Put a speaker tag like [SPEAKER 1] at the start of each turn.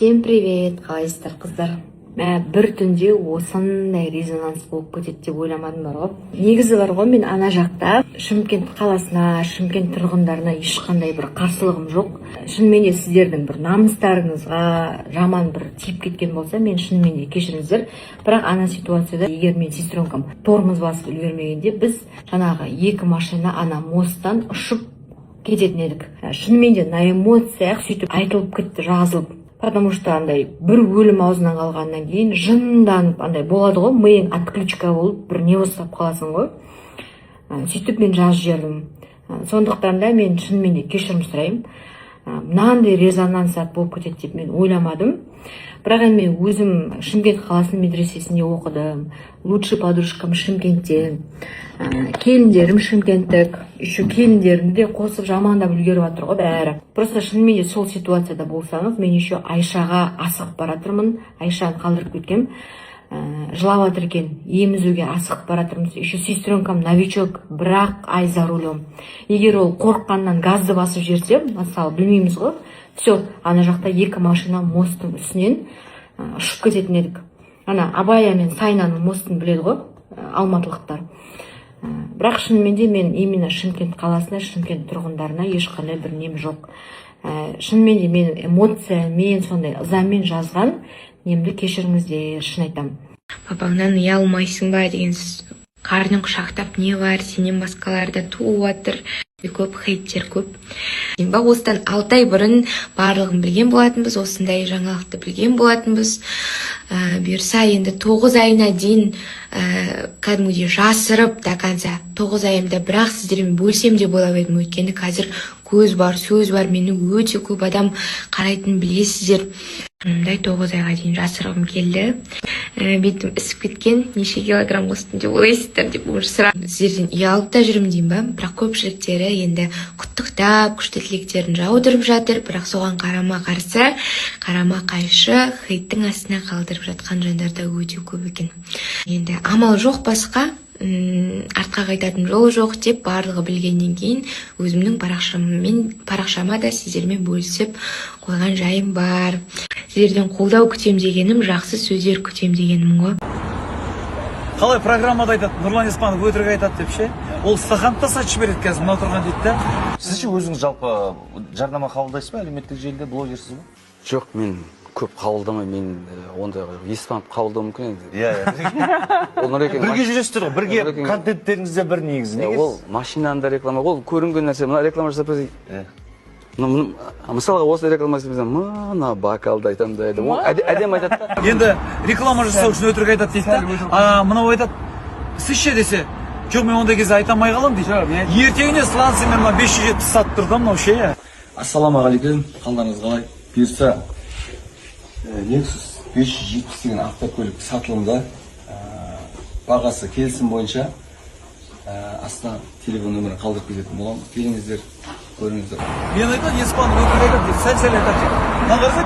[SPEAKER 1] Всем привет, қалайсыздар қыздар. Бір түнде осындай резонанс болып кетеді деп ойламадым бар ғой. Негізі бар ғой, мен ана жақта Шымкент қаласына, Шымкент тұрғындарына ешқандай бір қарсылығым жоқ. Шынымен де сіздердің бір намыстарыңызға жаман бір тиіп кеткен болса, мен шынымен де кешіріңіздер. Бірақ ана ситуацияда, егер мен сестренкам тормоз басып үлгермегенде, біз жаңағы екі машина ана мосттан ұшып кететін едік. Шынымен де на эмоциях сөйтіп айтылып кетті, жазылып. Потому что андай бір өлім аузынан қалғаннан кейін жынданып андай болады ғой, миың отключка болып бір не бастап қаласың ғой. Сөйтіп мен жазып жібердім. Сондықтан да мен шынымен де кешірім сұраймын. Мынандай резонанс болып кетеді деп мен ойламадым. Бірақ мен өзім Шымкент қаласының медресесінде оқыдым. Лучший подружкам Шымкенттен. Келіндерім шымкенттік. Еще келіндерімді де қосып жамандап үлгеріп жатыр ғой бәрі. Просто шынымен де сол ситуацияда болсаңыз, мен еще Айшаға асығып баратырмын. Айшаны қалдырып кеткем. Жылап жатыр екен, емізуге асығып баратырмыз. Еще сестренкам новичок, бірақ ай за рулем. Егер ол қорыққаннан газды басып жерсе, мысалы білмейміз ғой, все, ана жақта екі машина мосттың үстінен ұшып кететін едік. Ана Абая мен Сайнаның мостын біледі ғой, алматылықтар. Бірақ шынымен де мен именно Шымкент қаласына, Шымкент тұрғындарына ешқандай бір нем жоқ. Шынымен де мен эмоция, мен сондай ызамен жазған немді кешіріңіздер, шын айтамын.
[SPEAKER 2] Папаңнан ұялмайсың ба деген қарның құшақтап не бар, сенен басқаларда туып жатыр. Көп хейттер көп. Осыдан 6 ай бұрын барлығын білген болатынбыз, осындай жаңалықты білген болатынбыз. Бұйырса енді 9 айына дейін кәдімгідей жасырып до конца 9 айымда бірақ сіздермен бөлсем деп ойлап едім. Өйткені қазір көз бар, сөз бар, мені өте көп адам қарайтын білесіздер. Мұндай 9 айға дейін жасырғым келді. Бетім ісіп кеткен, неше килограмм қостым деп ойлайсыздар деп сұрап сіздерден ұялып та жүрмін деймін ба. Бірақ көпшіліктері енді құттықтап, күшті тілектерін жаудырып жатыр. Бірақ соған қарама қарсы, қарама қайшы хейттің астына қалдырып жатқан жандар да өте көп екен. Енді амал жоқ басқа, артқа қайтатын жол жоқ деп барлығы білгеннен кейін өзімнің парақшама да сіздермен бөлісіп қойған жайым бар. Сіздерден қолдау күтем дегенім, жақсы сөздер күтем дегенім ғой.
[SPEAKER 3] Қалай программада айтады, Нұрлан Еспанов өтірік айтады деп ше? Ол стақанды да сатып жібереді қазір, мына тұрған дейді да.
[SPEAKER 4] Сіз ше өзіңіз жалпы жарнама қабылдайсыз ба, әлеуметтік желіде блогерсіз ба?
[SPEAKER 5] Жоқ, мен көп қабылдамай, мен онда Еспанов қабылдау мүмкін енді.
[SPEAKER 4] Иә. Бірге жүресіздер ғой, бірге контенттеріңізде бір негізі.
[SPEAKER 5] Ол машинаны да реклама, ол көрінген нәрсе, мына реклама жасап мысалға осы реклама жасап мына бокалды айтамын да, әдем айтады да.
[SPEAKER 3] Енді реклама жасау үшін өтірік айтады дейді да. Мынау айтады, сіз ше десе, жоқ мен ондай кезде айта алмай қалам дейді. Ертеңіне сланцы мен 570 сатып тұрды мынау ше я.
[SPEAKER 6] Ассалаумағалейкум, қалдарыңыз қалай? Бұйырса Lexus 570 деген автокөлік сатылымда, бағасы келісім бойынша астына телефон нөмірін қалдырып кететін боламын. Келіңіздер, көріңіздер.
[SPEAKER 3] Мен айтады, Еспанов өтірік айтады дейді, сәл-сәл айтады. Мына қараса